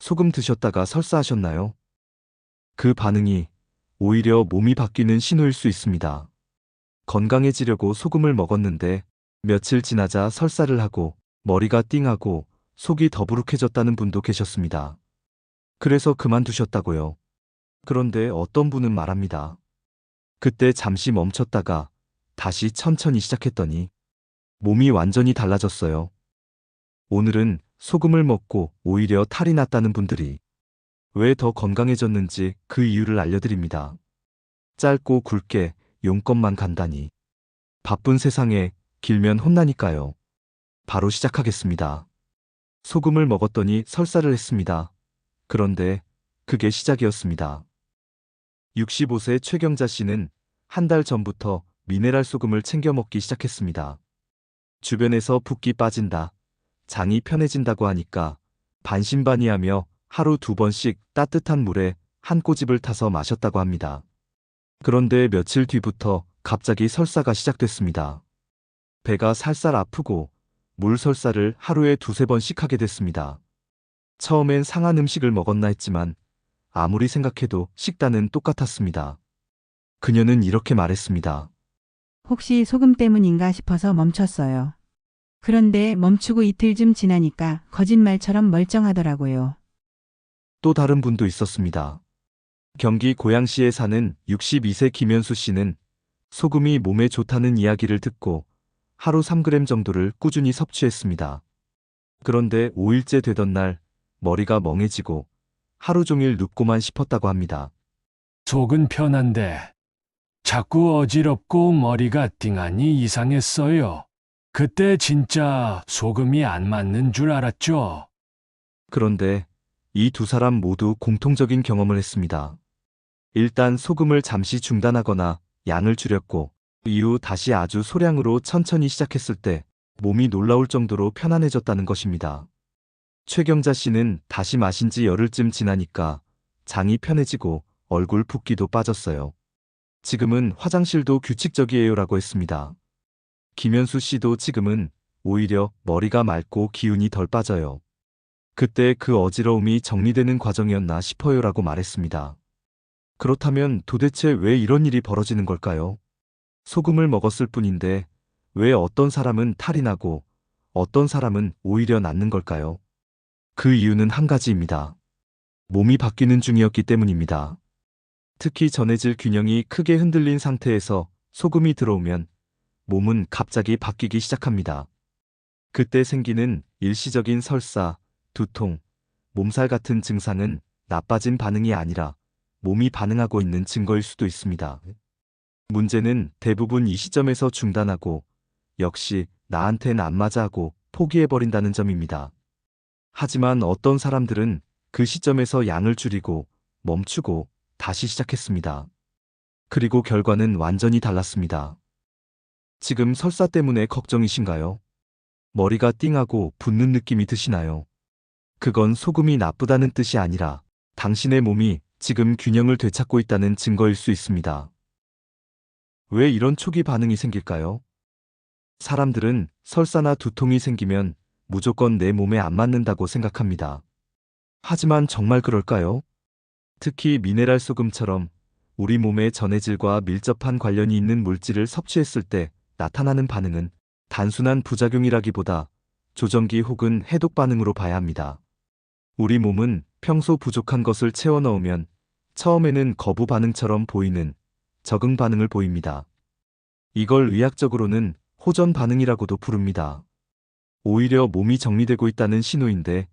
소금 드셨다가 설사하셨나요? 그 반응이 오히려 몸이 바뀌는 신호일 수 있습니다. 건강해지려고 소금을 먹었는데 며칠 지나자 설사를 하고 머리가 띵하고 속이 더부룩해졌다는 분도 계셨습니다. 그래서 그만두셨다고요. 그런데 어떤 분은 말합니다. 그때 잠시 멈췄다가 다시 천천히 시작했더니 몸이 완전히 달라졌어요. 오늘은 소금을 먹고 오히려 탈이 났다는 분들이 왜 더 건강해졌는지 그 이유를 알려드립니다. 짧고 굵게 용건만 간단히. 바쁜 세상에 길면 혼나니까요. 바로 시작하겠습니다. 소금을 먹었더니 설사를 했습니다. 그런데 그게 시작이었습니다. 65세 최경자 씨는 한 달 전부터 미네랄 소금을 챙겨 먹기 시작했습니다. 주변에서 붓기 빠진다, 장이 편해진다고 하니까 반신반의하며 하루 2번씩 따뜻한 물에 한 꼬집을 타서 마셨다고 합니다. 그런데 며칠 뒤부터 갑자기 설사가 시작됐습니다. 배가 살살 아프고 물 설사를 하루에 2~3번씩 하게 됐습니다. 처음엔 상한 음식을 먹었나 했지만 아무리 생각해도 식단은 똑같았습니다. 그녀는 이렇게 말했습니다. 혹시 소금 때문인가 싶어서 멈췄어요. 그런데 멈추고 이틀쯤 지나니까 거짓말처럼 멀쩡하더라고요. 또 다른 분도 있었습니다. 경기 고양시에 사는 62세 김현수 씨는 소금이 몸에 좋다는 이야기를 듣고 하루 3g 정도를 꾸준히 섭취했습니다. 그런데 5일째 되던 날 머리가 멍해지고 하루 종일 눕고만 싶었다고 합니다. 속은 편한데 자꾸 어지럽고 머리가 띵하니 이상했어요. 그때 진짜 소금이 안 맞는 줄 알았죠. 그런데 이 두 사람 모두 공통적인 경험을 했습니다. 일단 소금을 잠시 중단하거나 양을 줄였고 이후 다시 아주 소량으로 천천히 시작했을 때 몸이 놀라울 정도로 편안해졌다는 것입니다. 최경자 씨는 다시 마신 지 열흘쯤 지나니까 장이 편해지고 얼굴 붓기도 빠졌어요. 지금은 화장실도 규칙적이에요라고 했습니다. 김현수 씨도 지금은 오히려 머리가 맑고 기운이 덜 빠져요. 그때 그 어지러움이 정리되는 과정이었나 싶어요라고 말했습니다. 그렇다면 도대체 왜 이런 일이 벌어지는 걸까요? 소금을 먹었을 뿐인데 왜 어떤 사람은 탈이 나고 어떤 사람은 오히려 낫는 걸까요? 그 이유는 한 가지입니다. 몸이 바뀌는 중이었기 때문입니다. 특히 전해질 균형이 크게 흔들린 상태에서 소금이 들어오면 몸은 갑자기 바뀌기 시작합니다. 그때 생기는 일시적인 설사, 두통, 몸살 같은 증상은 나빠진 반응이 아니라 몸이 반응하고 있는 증거일 수도 있습니다. 문제는 대부분 이 시점에서 중단하고 역시 나한텐 안 맞아 하고 포기해버린다는 점입니다. 하지만 어떤 사람들은 그 시점에서 양을 줄이고 멈추고 다시 시작했습니다. 그리고 결과는 완전히 달랐습니다. 지금 설사 때문에 걱정이신가요? 머리가 띵하고 붓는 느낌이 드시나요? 그건 소금이 나쁘다는 뜻이 아니라 당신의 몸이 지금 균형을 되찾고 있다는 증거일 수 있습니다. 왜 이런 초기 반응이 생길까요? 사람들은 설사나 두통이 생기면 무조건 내 몸에 안 맞는다고 생각합니다. 하지만 정말 그럴까요? 특히 미네랄 소금처럼 우리 몸의 전해질과 밀접한 관련이 있는 물질을 섭취했을 때 나타나는 반응은 단순한 부작용이라기보다 조정기 혹은 해독 반응으로 봐야 합니다. 우리 몸은 평소 부족한 것을 채워 넣으면 처음에는 거부 반응처럼 보이는 적응 반응을 보입니다. 이걸 의학적으로는 호전 반응이라고도 부릅니다. 오히려 몸이 정리되고 있다는 신호인데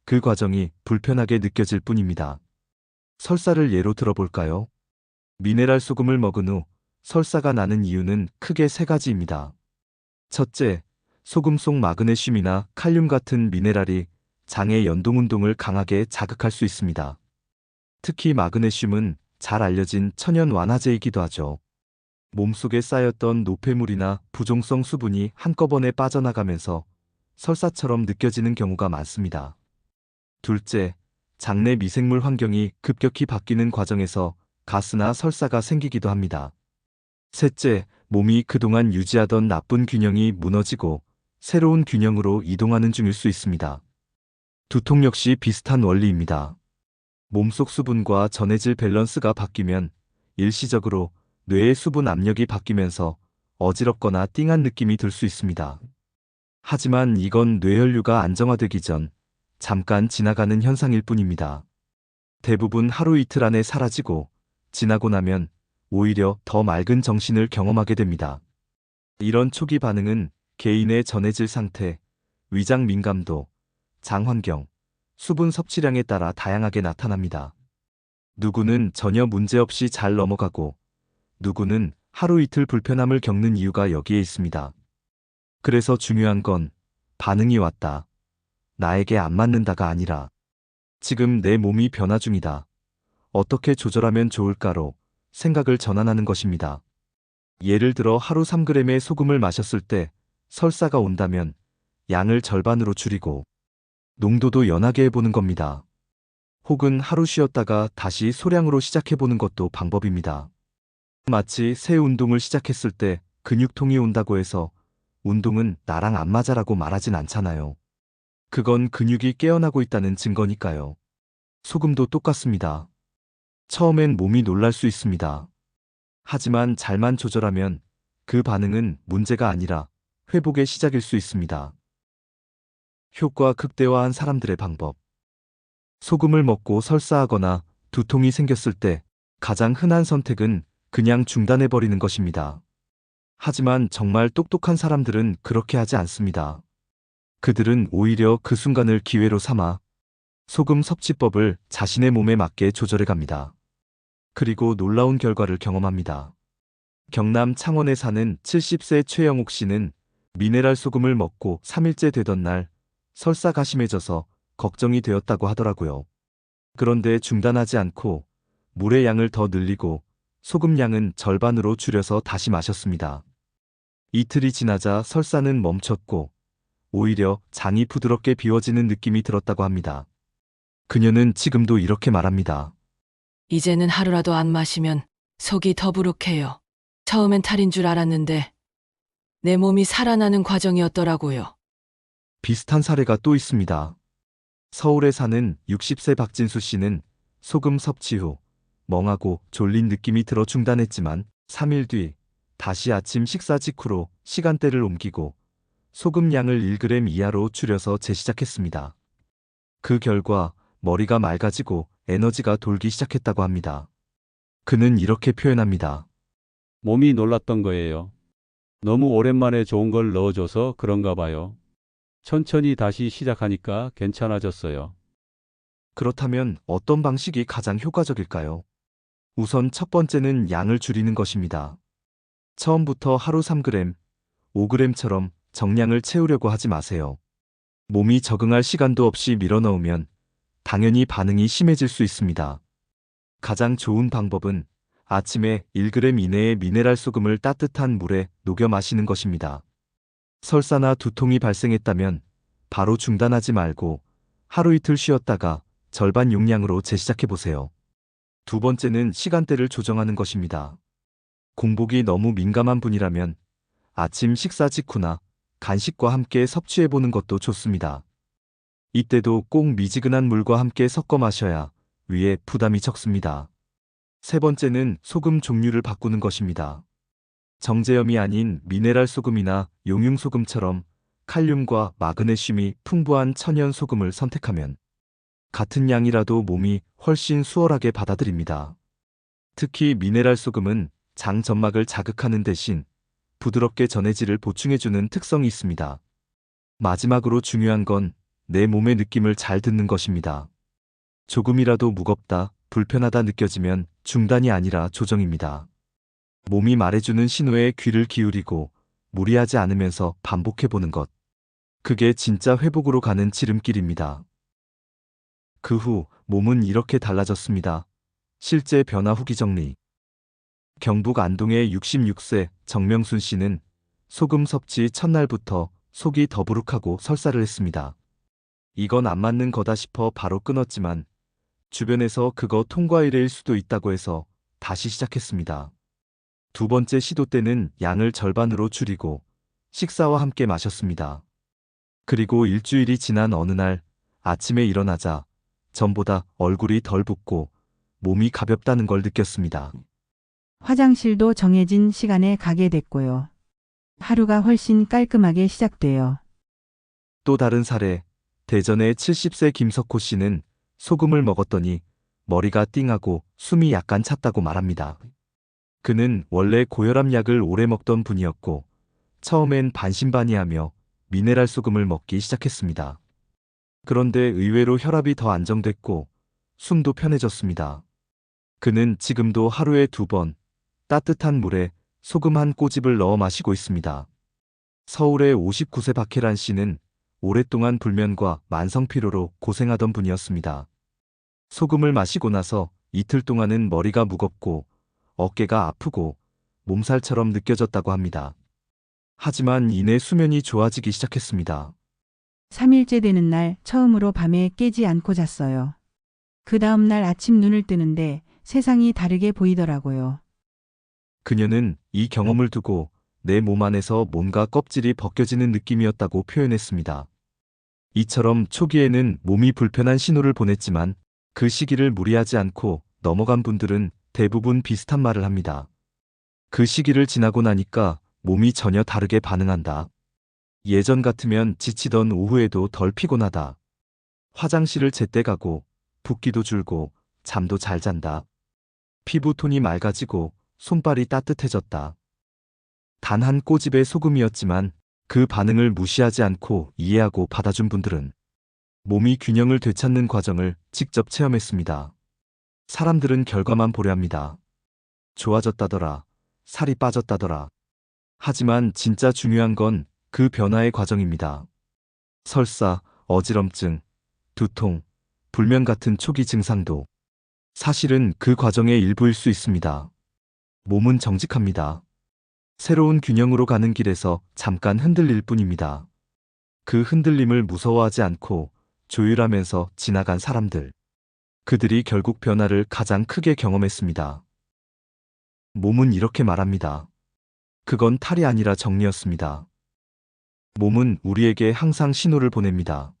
그 과정이 불편하게 느껴질 뿐입니다. 설사를 예로 들어볼까요? 미네랄 소금을 먹은 후 설사가 나는 이유는 크게 3가지입니다. 첫째, 소금 속 마그네슘이나 칼륨 같은 미네랄이 장의 연동운동을 강하게 자극할 수 있습니다. 특히 마그네슘은 잘 알려진 천연 완화제이기도 하죠. 몸속에 쌓였던 노폐물이나 부종성 수분이 한꺼번에 빠져나가면서 설사처럼 느껴지는 경우가 많습니다. 둘째, 장내 미생물 환경이 급격히 바뀌는 과정에서 가스나 설사가 생기기도 합니다. 셋째, 몸이 그동안 유지하던 나쁜 균형이 무너지고 새로운 균형으로 이동하는 중일 수 있습니다. 두통 역시 비슷한 원리입니다. 몸속 수분과 전해질 밸런스가 바뀌면 일시적으로 뇌의 수분 압력이 바뀌면서 어지럽거나 띵한 느낌이 들 수 있습니다. 하지만 이건 뇌혈류가 안정화되기 전 잠깐 지나가는 현상일 뿐입니다. 대부분 하루 이틀 안에 사라지고 지나고 나면 오히려 더 맑은 정신을 경험하게 됩니다. 이런 초기 반응은 개인의 전해질 상태, 위장 민감도, 장 환경, 수분 섭취량에 따라 다양하게 나타납니다. 누구는 전혀 문제없이 잘 넘어가고 누구는 하루 이틀 불편함을 겪는 이유가 여기에 있습니다. 그래서 중요한 건 반응이 왔다, 나에게 안 맞는다가 아니라 지금 내 몸이 변화 중이다, 어떻게 조절하면 좋을까로 생각을 전환하는 것입니다. 예를 들어 하루 3g의 소금을 마셨을 때 설사가 온다면 양을 절반으로 줄이고 농도도 연하게 해보는 겁니다. 혹은 하루 쉬었다가 다시 소량으로 시작해보는 것도 방법입니다. 마치 새 운동을 시작했을 때 근육통이 온다고 해서 운동은 나랑 안 맞아라고 말하진 않잖아요. 그건 근육이 깨어나고 있다는 증거니까요. 소금도 똑같습니다. 처음엔 몸이 놀랄 수 있습니다. 하지만 잘만 조절하면 그 반응은 문제가 아니라 회복의 시작일 수 있습니다. 효과 극대화한 사람들의 방법. 소금을 먹고 설사하거나 두통이 생겼을 때 가장 흔한 선택은 그냥 중단해버리는 것입니다. 하지만 정말 똑똑한 사람들은 그렇게 하지 않습니다. 그들은 오히려 그 순간을 기회로 삼아 소금 섭취법을 자신의 몸에 맞게 조절해 갑니다. 그리고 놀라운 결과를 경험합니다. 경남 창원에 사는 70세 최영옥 씨는 미네랄 소금을 먹고 3일째 되던 날 설사가 심해져서 걱정이 되었다고 하더라고요. 그런데 중단하지 않고 물의 양을 더 늘리고 소금 양은 절반으로 줄여서 다시 마셨습니다. 이틀이 지나자 설사는 멈췄고 오히려 장이 부드럽게 비워지는 느낌이 들었다고 합니다. 그녀는 지금도 이렇게 말합니다. 이제는 하루라도 안 마시면 속이 더부룩해요. 처음엔 탈인 줄 알았는데 내 몸이 살아나는 과정이었더라고요. 비슷한 사례가 또 있습니다. 서울에 사는 60세 박진수 씨는 소금 섭취 후 멍하고 졸린 느낌이 들어 중단했지만 3일 뒤 다시 아침 식사 직후로 시간대를 옮기고 소금 양을 1g 이하로 줄여서 재시작했습니다. 그 결과 머리가 맑아지고 에너지가 돌기 시작했다고 합니다. 그는 이렇게 표현합니다. 몸이 놀랐던 거예요. 너무 오랜만에 좋은 걸 넣어줘서 그런가 봐요. 천천히 다시 시작하니까 괜찮아졌어요. 그렇다면 어떤 방식이 가장 효과적일까요? 우선 첫 번째는 양을 줄이는 것입니다. 처음부터 하루 3g, 5g처럼 정량을 채우려고 하지 마세요. 몸이 적응할 시간도 없이 밀어넣으면 당연히 반응이 심해질 수 있습니다. 가장 좋은 방법은 아침에 1g 이내의 미네랄 소금을 따뜻한 물에 녹여 마시는 것입니다. 설사나 두통이 발생했다면 바로 중단하지 말고 하루 이틀 쉬었다가 절반 용량으로 재시작해보세요. 두 번째는 시간대를 조정하는 것입니다. 공복이 너무 민감한 분이라면 아침 식사 직후나 간식과 함께 섭취해보는 것도 좋습니다. 이때도 꼭 미지근한 물과 함께 섞어 마셔야 위에 부담이 적습니다. 세 번째는 소금 종류를 바꾸는 것입니다. 정제염이 아닌 미네랄 소금이나 용융 소금처럼 칼륨과 마그네슘이 풍부한 천연 소금을 선택하면 같은 양이라도 몸이 훨씬 수월하게 받아들입니다. 특히 미네랄 소금은 장 점막을 자극하는 대신 부드럽게 전해질을 보충해주는 특성이 있습니다. 마지막으로 중요한 건 내 몸의 느낌을 잘 듣는 것입니다. 조금이라도 무겁다, 불편하다 느껴지면 중단이 아니라 조정입니다. 몸이 말해주는 신호에 귀를 기울이고 무리하지 않으면서 반복해보는 것. 그게 진짜 회복으로 가는 지름길입니다. 그 후 몸은 이렇게 달라졌습니다. 실제 변화 후기 정리. 경북 안동의 66세 정명순 씨는 소금 섭취 첫날부터 속이 더부룩하고 설사를 했습니다. 이건 안 맞는 거다 싶어 바로 끊었지만 주변에서 그거 통과일일 수도 있다고 해서 다시 시작했습니다. 두 번째 시도 때는 양을 절반으로 줄이고 식사와 함께 마셨습니다. 그리고 일주일이 지난 어느 날 아침에 일어나자 전보다 얼굴이 덜 붓고 몸이 가볍다는 걸 느꼈습니다. 화장실도 정해진 시간에 가게 됐고요. 하루가 훨씬 깔끔하게 시작돼요. 또 다른 사례, 대전의 70세 김석호 씨는 소금을 먹었더니 머리가 띵하고 숨이 약간 찼다고 말합니다. 그는 원래 고혈압 약을 오래 먹던 분이었고 처음엔 반신반의하며 미네랄 소금을 먹기 시작했습니다. 그런데 의외로 혈압이 더 안정됐고 숨도 편해졌습니다. 그는 지금도 하루에 2번 따뜻한 물에 소금 한 꼬집을 넣어 마시고 있습니다. 서울의 59세 박혜란 씨는 오랫동안 불면과 만성피로로 고생하던 분이었습니다. 소금을 마시고 나서 이틀 동안은 머리가 무겁고 어깨가 아프고 몸살처럼 느껴졌다고 합니다. 하지만 이내 수면이 좋아지기 시작했습니다. 3일째 되는 날 처음으로 밤에 깨지 않고 잤어요. 그 다음 날 아침 눈을 뜨는데 세상이 다르게 보이더라고요. 그녀는 이 경험을 두고 내 몸 안에서 뭔가 껍질이 벗겨지는 느낌이었다고 표현했습니다. 이처럼 초기에는 몸이 불편한 신호를 보냈지만 그 시기를 무리하지 않고 넘어간 분들은 대부분 비슷한 말을 합니다. 그 시기를 지나고 나니까 몸이 전혀 다르게 반응한다. 예전 같으면 지치던 오후에도 덜 피곤하다. 화장실을 제때 가고 붓기도 줄고 잠도 잘 잔다. 피부톤이 맑아지고 손발이 따뜻해졌다. 단 한 꼬집의 소금이었지만 그 반응을 무시하지 않고 이해하고 받아준 분들은 몸이 균형을 되찾는 과정을 직접 체험했습니다. 사람들은 결과만 보려 합니다. 좋아졌다더라. 살이 빠졌다더라. 하지만 진짜 중요한 건 그 변화의 과정입니다. 설사, 어지럼증, 두통, 불면 같은 초기 증상도 사실은 그 과정의 일부일 수 있습니다. 몸은 정직합니다. 새로운 균형으로 가는 길에서 잠깐 흔들릴 뿐입니다. 그 흔들림을 무서워하지 않고 조율하면서 지나간 사람들. 그들이 결국 변화를 가장 크게 경험했습니다. 몸은 이렇게 말합니다. 그건 탈이 아니라 정리였습니다. 몸은 우리에게 항상 신호를 보냅니다.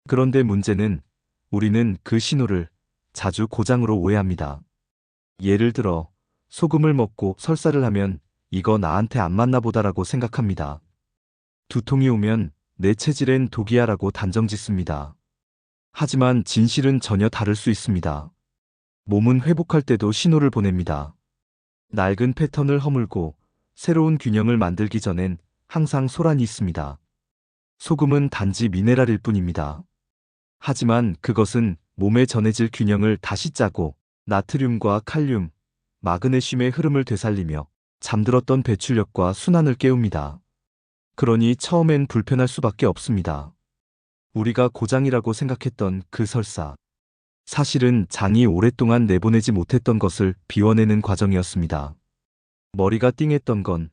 그런데 문제는 우리는 그 신호를 자주 고장으로 오해합니다. 예를 들어 소금을 먹고 설사를 하면 이거 나한테 안 맞나 보다라고 생각합니다. 두통이 오면 내 체질엔 독이야라고 단정 짓습니다. 하지만 진실은 전혀 다를 수 있습니다. 몸은 회복할 때도 신호를 보냅니다. 낡은 패턴을 허물고 새로운 균형을 만들기 전엔 항상 소란이 있습니다. 소금은 단지 미네랄일 뿐입니다. 하지만 그것은 몸에 전해질 균형을 다시 짜고 나트륨과 칼륨, 마그네슘의 흐름을 되살리며 잠들었던 배출력과 순환을 깨웁니다. 그러니 처음엔 불편할 수밖에 없습니다. 우리가 고장이라고 생각했던 그 설사. 사실은 장이 오랫동안 내보내지 못했던 것을 비워내는 과정이었습니다. 머리가 띵했던 건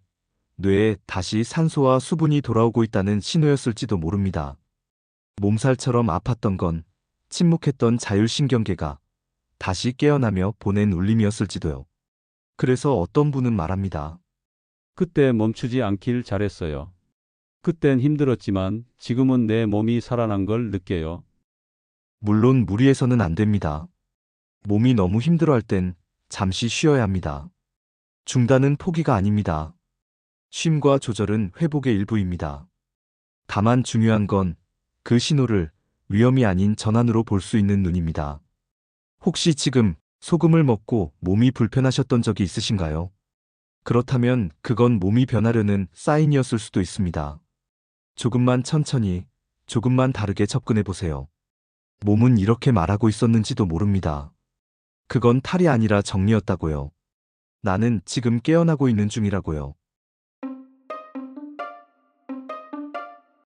뇌에 다시 산소와 수분이 돌아오고 있다는 신호였을지도 모릅니다. 몸살처럼 아팠던 건 침묵했던 자율신경계가 다시 깨어나며 보낸 울림이었을지도요. 그래서 어떤 분은 말합니다. 그때 멈추지 않길 잘했어요. 그땐 힘들었지만 지금은 내 몸이 살아난 걸 느껴요. 물론 무리해서는 안 됩니다. 몸이 너무 힘들어할 땐 잠시 쉬어야 합니다. 중단은 포기가 아닙니다. 쉼과 조절은 회복의 일부입니다. 다만 중요한 건 그 신호를 위험이 아닌 전환으로 볼 수 있는 눈입니다. 혹시 지금 소금을 먹고 몸이 불편하셨던 적이 있으신가요? 그렇다면 그건 몸이 변하려는 사인이었을 수도 있습니다. 조금만 천천히, 조금만 다르게 접근해 보세요. 몸은 이렇게 말하고 있었는지도 모릅니다. 그건 탈이 아니라 정리였다고요. 나는 지금 깨어나고 있는 중이라고요.